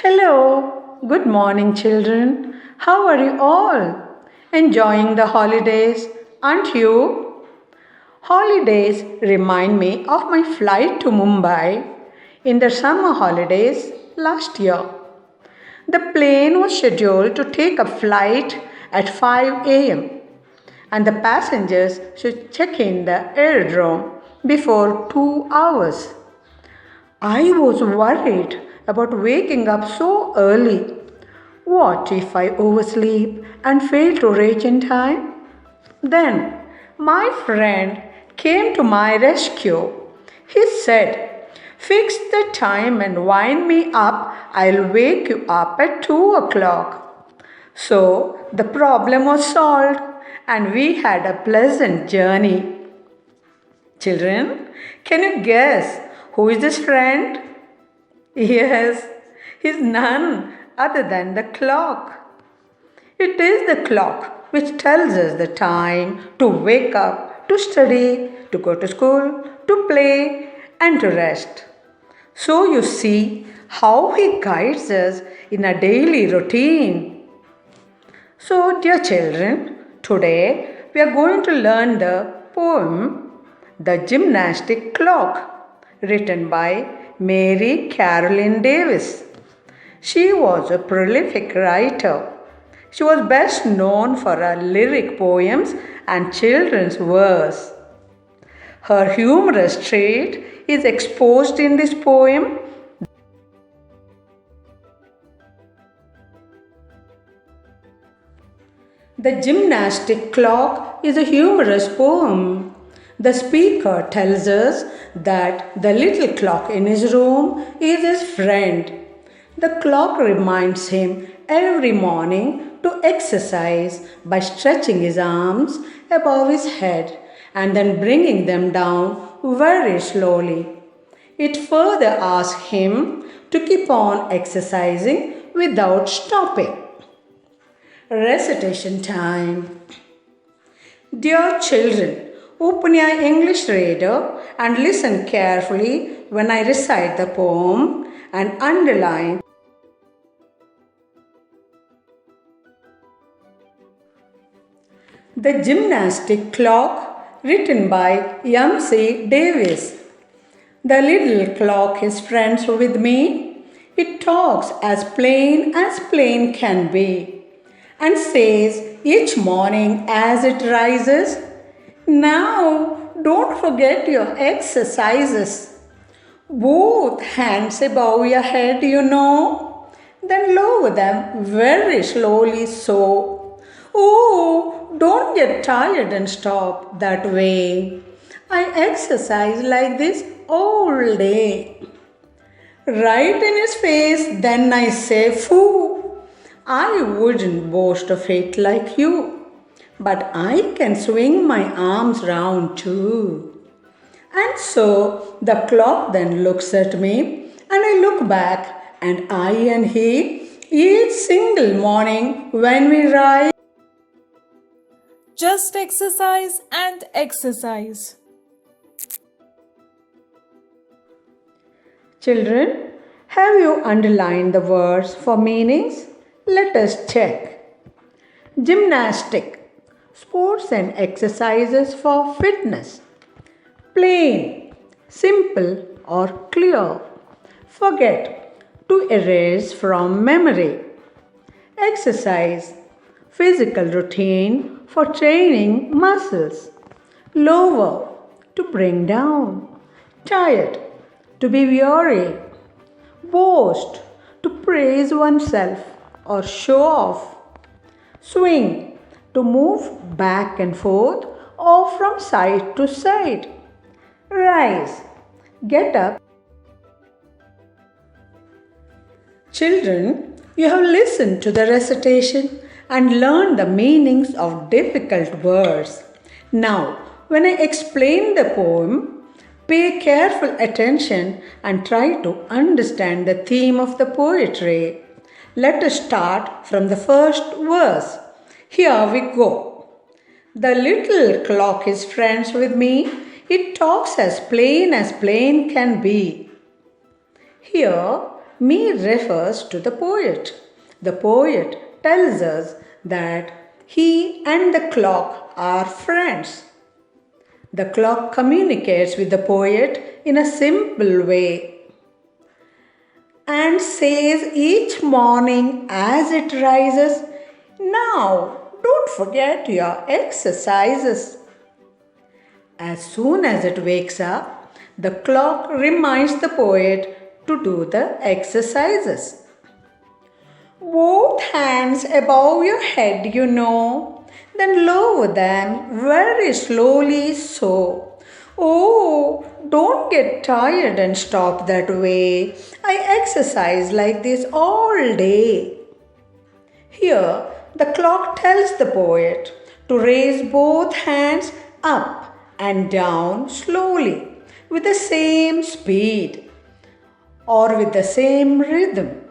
Hello, good morning, children. How are you all? Enjoying the holidays, aren't you? Holidays remind me of my flight to Mumbai in the summer holidays last year. The plane was scheduled to take a flight at 5 a.m. and the passengers should check in the aerodrome before 2 hours. I was worried about waking up so early. What if I oversleep and fail to reach in time? Then my friend came to my rescue. He said, "Fix the time and wind me up. I'll wake you up at 2 o'clock." So the problem was solved and we had a pleasant journey. Children, can you guess who is this friend? Yes, he's none other than the clock. It is the clock which tells us the time to wake up, to study, to go to school, to play, and to rest. So you see how he guides us in a daily routine. So, dear children, today we are going to learn the poem The Gymnastic Clock, written by Mary Caroline Davis. She was a prolific writer. She was best known for her lyric poems and children's verse. Her humorous trait is exposed in this poem. The Gymnastic Clock is a humorous poem. The speaker tells us that the little clock in his room is his friend. The clock reminds him every morning to exercise by stretching his arms above his head and then bringing them down very slowly. It further asks him to keep on exercising without stopping. Recitation time. Dear children, open your English reader and listen carefully when I recite the poem and underline. The Gymnastic Clock, written by M.C. Davis. The little clock is friends with me. It talks as plain can be, and says each morning as it rises, "Now don't forget your exercises. Both hands above your head, you know. Then lower them very slowly so. Oh, don't get tired and stop that way. I exercise like this all day." Right in his face, then I say, "Foo, I wouldn't boast of it like you, but I can swing my arms round too." And so the clock then looks at me, and I look back, and I and he, each single morning when we rise. Just exercise and exercise. Children, have you underlined the words for meanings? Let us check. Gymnastic, sports and exercises for fitness. Plain, simple or clear. Forget, to erase from memory. Exercise, physical routine for training muscles. Lower, to bring down. Tired, to be weary. Boast, to praise oneself or show off. Swing, to move back and forth or from side to side. Rise, get up. Children, you have listened to the recitation and learned the meanings of difficult words. Now, when I explain the poem, pay careful attention and try to understand the theme of the poetry. Let us start from the first verse. Here we go. The little clock is friends with me. It talks as plain can be. Here Me refers to the poet. The poet tells us that he and the clock are friends. The clock communicates with the poet in a simple way and says each morning as it rises, "Now, don't forget your exercises." As soon as it wakes up, the clock reminds the poet to do the exercises. Both hands above your head, then lower them very slowly so. Oh, don't get tired and stop that way. I exercise like this all day. Here, the clock tells the poet to raise both hands up and down slowly with the same speed or with the same rhythm.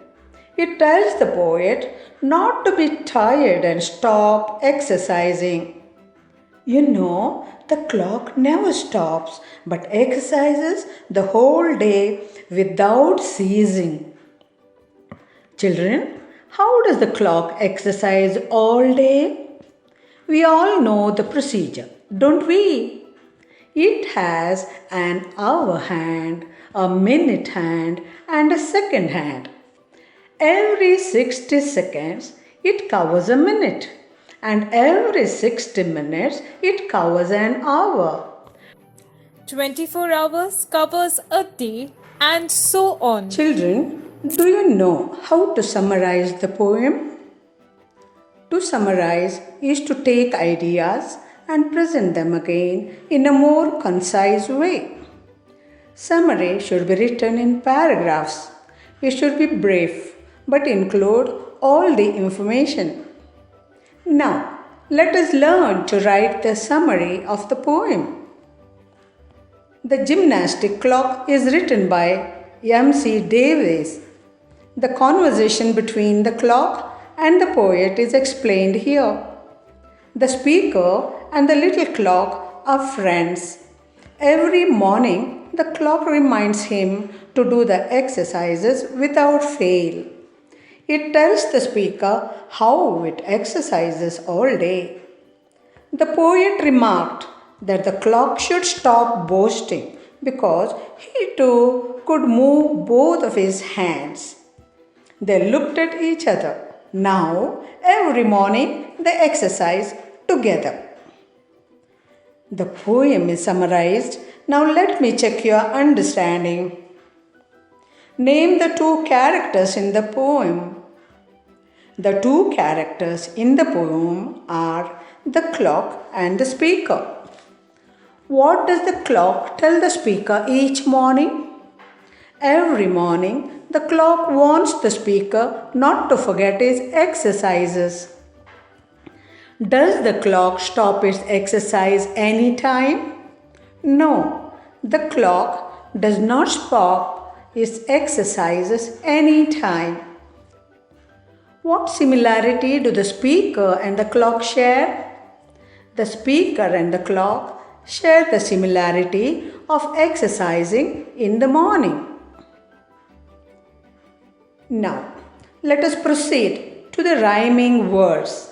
It tells the poet not to be tired and stop exercising. The clock never stops but exercises the whole day without ceasing. Children, how does the clock exercise all day? We all know the procedure, don't we? It has an hour hand, a minute hand, and a second hand. Every 60 seconds, it covers a minute, and every 60 minutes, it covers an hour. 24 hours covers a day, and so on. Children, do you know how to summarize the poem? To summarize is to take ideas and present them again in a more concise way. Summary should be written in paragraphs. It should be brief but include all the information. Now, let us learn to write the summary of the poem. The gymnastic clock is written by M.C. Davies. The conversation between the clock and the poet is explained here. The speaker and the little clock are friends. Every morning, the clock reminds him to do the exercises without fail. It tells the speaker how it exercises all day. The poet remarked that the clock should stop boasting because he too could move both of his hands. They looked at each other. Now, every morning, they exercise together. The poem is summarized. Now, let me check your understanding. Name the two characters in the poem. The two characters in the poem are the clock and the speaker. What does the clock tell the speaker each morning? Every morning, the clock warns the speaker not to forget his exercises. Does the clock stop its exercise any time? No, the clock does not stop its exercises any time. What similarity do the speaker and the clock share? The speaker and the clock share the similarity of exercising in the morning. Now, let us proceed to the rhyming words.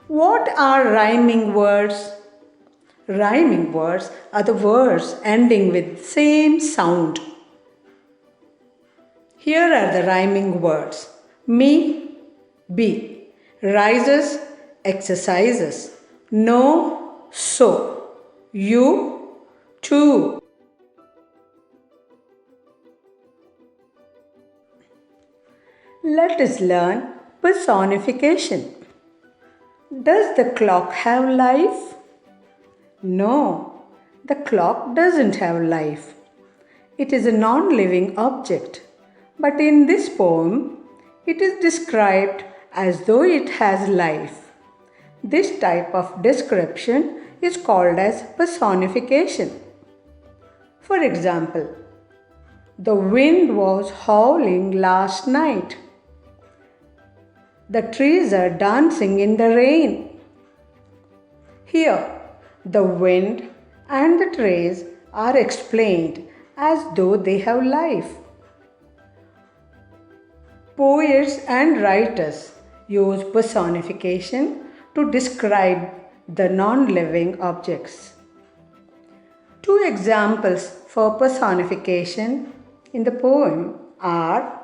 What are rhyming words? Rhyming words are the words ending with same sound. Here are the rhyming words. Me, be. Rises, exercises. No, so. You, too. Let us learn personification. Does the clock have life? No, the clock doesn't have life. It is a non-living object. But in this poem, it is described as though it has life. This type of description is called as personification. For example, the wind was howling last night. The trees are dancing in the rain. Here, the wind and the trees are explained as though they have life. Poets and writers use personification to describe the non living objects. Two examples for personification in the poem are: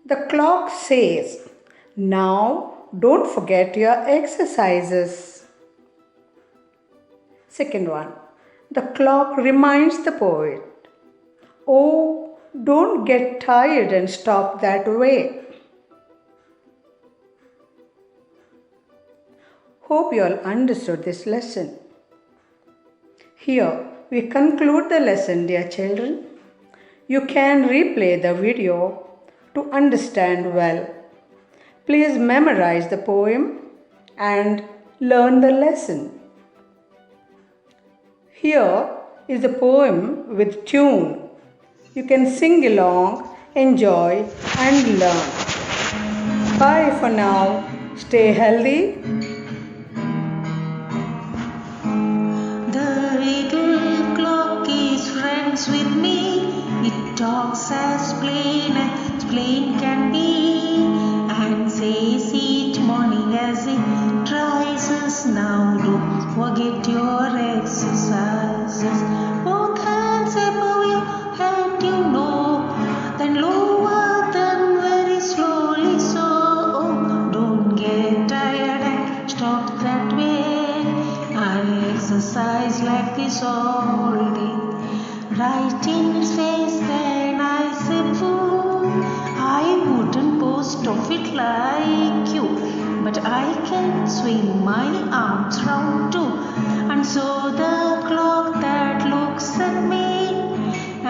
the clock says, "Now don't forget your exercises." Second one, the clock reminds the poet, "Oh, don't get tired and stop that way." Hope you all understood this lesson. Here we conclude the lesson, dear children. You can replay the video to understand well. Please memorize the poem and learn the lesson. Here is the poem with tune. You can sing along, enjoy, and learn. Bye for now. Stay healthy. The little clock is friends with me. It talks as plain can be, and says each morning as it rises, "Now don't forget your exercises." Both hands above your head, you know, then lower them very slowly. So don't get tired and stop that way. I exercise like this all day. Right in his face, then I say, "Fool, I wouldn't boast of it like you, but I can swing my arms round too." And so the clock that looks at me,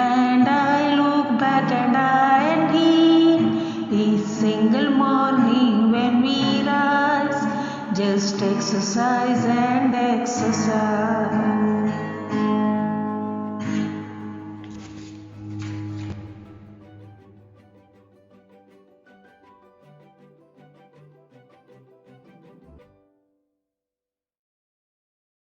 and I look back and I and he single morning when we rise, just exercise and exercise.